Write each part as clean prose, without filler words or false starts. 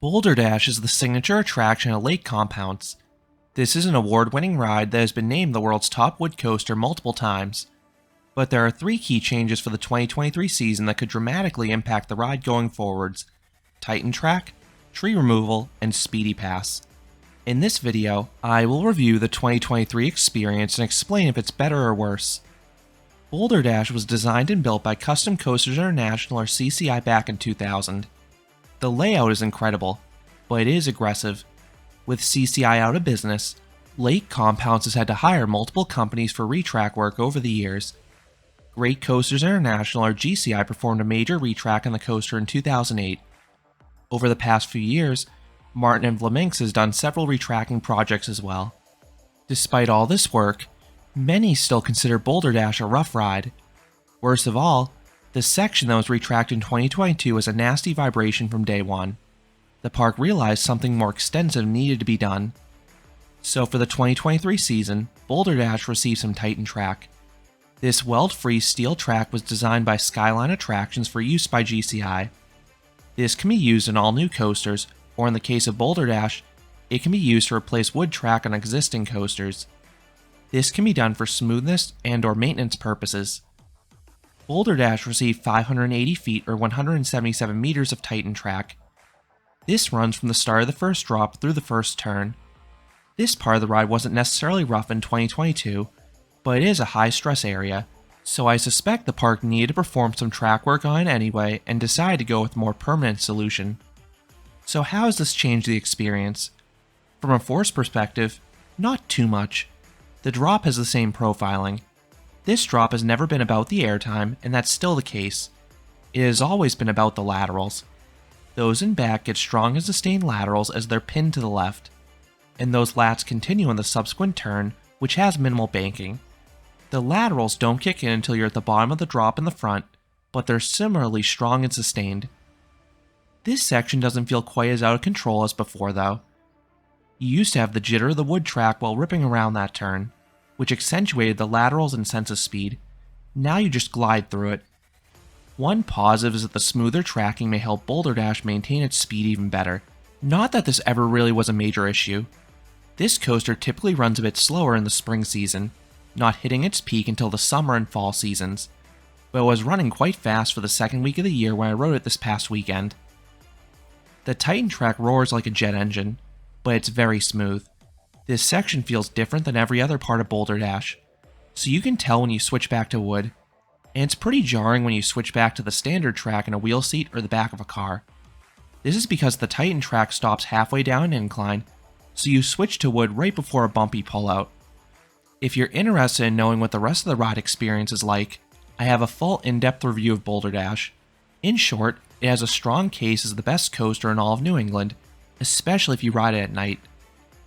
Boulder Dash is the signature attraction at lake compounds. This is an award-winning ride that has been named the world's top wood coaster multiple times. But there are three key changes for the 2023 season that could dramatically impact the ride going forwards: Titan Track, tree removal, and Speedy Pass. In this video, I will review the 2023 experience and explain if it's better or worse. Boulder Dash was designed and built by Custom Coasters International or CCI back in 2000. The layout is incredible, but it is aggressive. With CCI out of business, Lake Compounds has had to hire multiple companies for retrack work over the years. Great Coasters International or GCI performed a major retrack on the coaster in 2008. Over the past few years, Martin & Vlaminx has done several retracking projects as well. Despite all this work, many still consider Boulder Dash a rough ride. Worst of all, the section that was retracked in 2022 was a nasty vibration from day one. The park realized something more extensive needed to be done. So for the 2023 season, Boulder Dash received some Titan Track. This weld-free steel track was designed by Skyline Attractions for use by GCI. This can be used in all new coasters, or in the case of Boulder Dash, it can be used to replace wood track on existing coasters. This can be done for smoothness and/or maintenance purposes. Boulder Dash received 580 feet or 177 meters of Titan Track. This runs from the start of the first drop through the first turn. This part of the ride wasn't necessarily rough in 2022, but it is a high-stress area, so I suspect the park needed to perform some track work on it anyway and decided to go with a more permanent solution. So how has this changed the experience? From a force perspective, not too much. The drop has the same profiling. This drop has never been about the airtime, and that's still the case. It has always been about the laterals. Those in back get strong and sustained laterals as they're pinned to the left, and those lats continue in the subsequent turn, which has minimal banking. The laterals don't kick in until you're at the bottom of the drop in the front, but they're similarly strong and sustained. This section doesn't feel quite as out of control as before though. You used to have the jitter of the wood track while ripping around that turn, which accentuated the laterals and sense of speed. Now you just glide through it. One positive is that the smoother tracking may help Boulder Dash maintain its speed even better. Not that this ever really was a major issue. This coaster typically runs a bit slower in the spring season, not hitting its peak until the summer and fall seasons, but it was running quite fast for the second week of the year when I rode it this past weekend. The Titan Track roars like a jet engine, but it's very smooth. This section feels different than every other part of Boulder Dash, so you can tell when you switch back to wood, and it's pretty jarring when you switch back to the standard track in a wheel seat or the back of a car. This is because the Titan Track stops halfway down an incline, so you switch to wood right before a bumpy pullout. If you're interested in knowing what the rest of the ride experience is like, I have a full in-depth review of Boulder Dash. In short, it has a strong case as the best coaster in all of New England, especially if you ride it at night.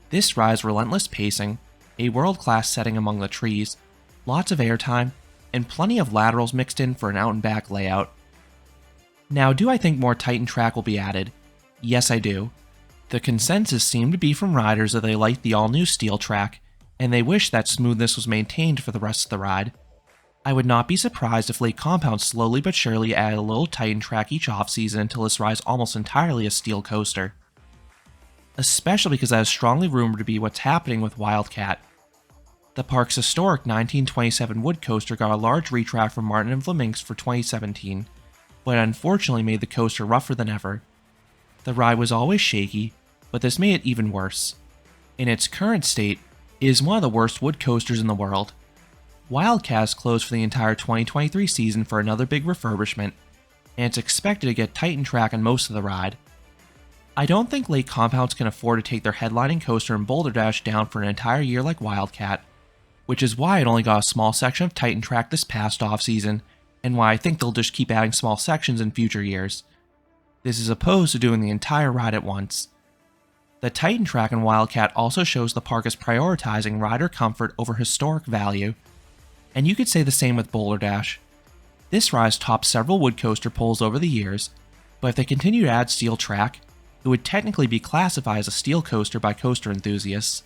This ride's relentless pacing, a world-class setting among the trees, lots of airtime, and plenty of laterals mixed in for an out-and-back layout. Now, do I think more Titan Track will be added? Yes, I do. The consensus seemed to be from riders that they liked the all-new steel track, and they wish that smoothness was maintained for the rest of the ride. I would not be surprised if Lake Compounds slowly but surely added a little Titan Track each off-season until this ride's almost entirely a steel coaster. Especially because that is strongly rumored to be what's happening with Wildcat. The park's historic 1927 wood coaster got a large retrack from Martin & Vlaminx for 2017, but unfortunately made the coaster rougher than ever. The ride was always shaky, but this made it even worse. In its current state, it is one of the worst wood coasters in the world. Wildcat is closed for the entire 2023 season for another big refurbishment, and it's expected to get Titan Track on most of the ride. I don't think Lake Compounds can afford to take their headlining coaster in Boulder Dash down for an entire year like Wildcat, which is why it only got a small section of Titan Track this past off-season, and why I think they'll just keep adding small sections in future years. This is opposed to doing the entire ride at once. The Titan Track in Wildcat also shows the park is prioritizing rider comfort over historic value, and you could say the same with Boulder Dash. This ride's topped several wood coaster polls over the years, but if they continue to add steel track, it would technically be classified as a steel coaster by coaster enthusiasts.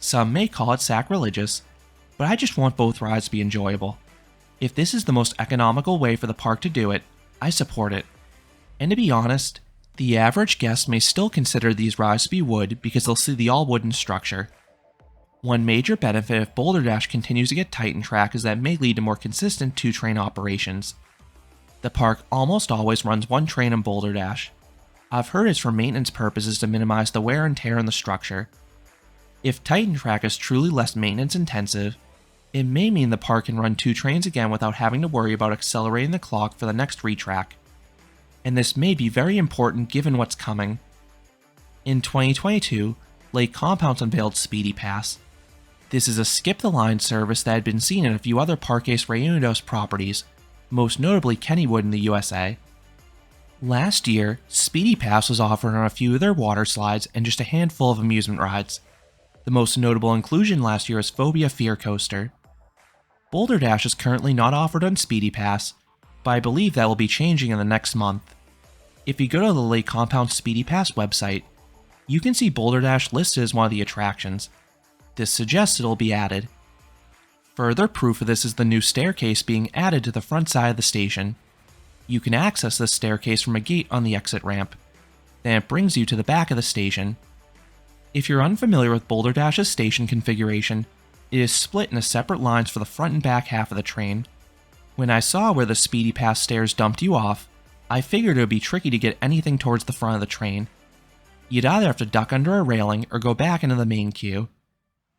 Some may call it sacrilegious, but I just want both rides to be enjoyable. If this is the most economical way for the park to do it, I support it. And to be honest, The average guest may still consider these rides to be wood because they'll see the all-wooden structure. One major benefit if Boulder Dash continues to get Titan Track is that it may lead to more consistent two-train operations. The park almost always runs one train on Boulder Dash. I've heard it's for maintenance purposes to minimize the wear and tear in the structure. If Titan Track is truly less maintenance intensive, it may mean the park can run two trains again without having to worry about accelerating the clock for the next retrack. And this may be very important given what's coming. In 2022, Lake Compounce unveiled Speedy Pass. This is a skip-the-line service that had been seen in a few other Parques Reunidos properties, most notably Kennywood in the USA. Last year, Speedy Pass was offered on a few of their water slides and just a handful of amusement rides. The most notable inclusion last year is Phobia Fear Coaster. Boulder Dash is currently not offered on Speedy Pass, but I believe that will be changing in the next month. If you go to the Lake Compounce Speedy Pass website, you can see Boulder Dash listed as one of the attractions. This suggests it'll be added. Further proof of this is the new staircase being added to the front side of the station. You can access this staircase from a gate on the exit ramp. Then it brings you to the back of the station. If you're unfamiliar with Boulder Dash's station configuration, it is split into separate lines for the front and back half of the train. When I saw where the Speedy Pass stairs dumped you off, I figured it would be tricky to get anything towards the front of the train. You'd either have to duck under a railing or go back into the main queue.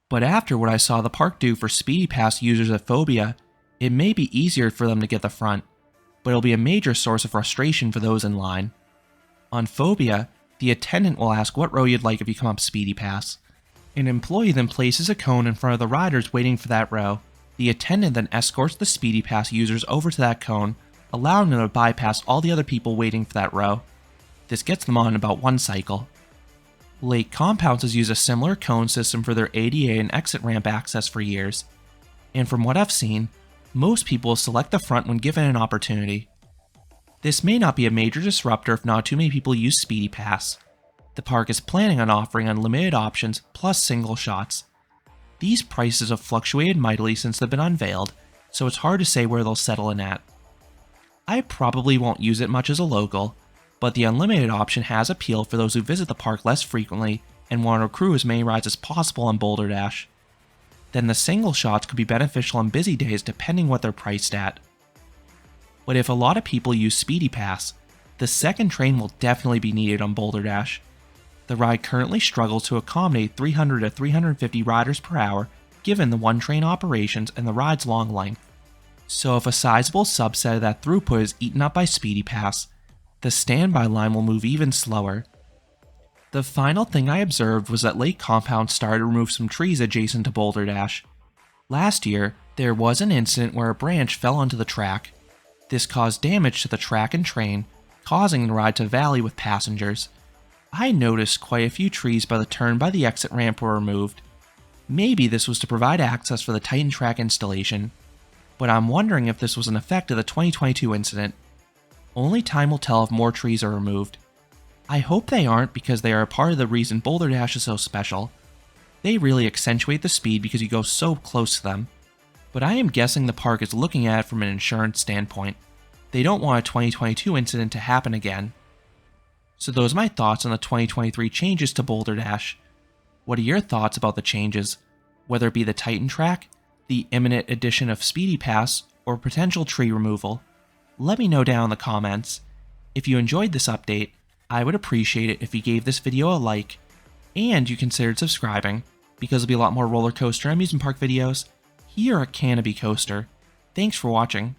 But after what I saw the park do for Speedy Pass users at Phobia, it may be easier for them to get the front, but it'll be a major source of frustration for those in line. On Phobia, the attendant will ask what row you'd like if you come up Speedy Pass. An employee then places a cone in front of the riders waiting for that row. The attendant then escorts the Speedy Pass users over to that cone, allowing them to bypass all the other people waiting for that row. This gets them on in about one cycle. Lake Compounce has used a similar cone system for their ADA and exit ramp access for years, and from what I've seen, most people will select the front when given an opportunity. This may not be a major disruptor if not too many people use Speedy Pass. The park is planning on offering unlimited options plus single shots. These prices have fluctuated mightily since they've been unveiled, so it's hard to say where they'll settle in at. I probably won't use it much as a local, but the unlimited option has appeal for those who visit the park less frequently and want to accrue as many rides as possible on Boulder Dash. Then the single shots could be beneficial on busy days depending what they're priced at. But if a lot of people use Speedy Pass, the second train will definitely be needed on Boulder Dash. The ride currently struggles to accommodate 300 to 350 riders per hour given the one-train operations and the ride's long length. So if a sizable subset of that throughput is eaten up by Speedy Pass, the standby line will move even slower. The final thing I observed was that Lake Compounce started to remove some trees adjacent to Boulder Dash. Last year, there was an incident where a branch fell onto the track. This caused damage to the track and train, causing the ride to valley with passengers. I noticed quite a few trees by the turn by the exit ramp were removed. Maybe this was to provide access for the Titan Track installation, but I'm wondering if this was an effect of the 2022 incident. Only time will tell if more trees are removed. I hope they aren't because they are a part of the reason Boulder Dash is so special. They really accentuate the speed because you go so close to them. But I am guessing the park is looking at it from an insurance standpoint. They don't want a 2022 incident to happen again. So those are my thoughts on the 2023 changes to Boulder Dash. What are your thoughts about the changes, whether it be the Titan Track, the imminent addition of Speedy Pass, or potential tree removal? Let me know down in the comments. If you enjoyed this update, I would appreciate it if you gave this video a like, and you considered subscribing, because there'll be a lot more roller coaster and amusement park videos here at Canopy Coaster. Thanks for watching.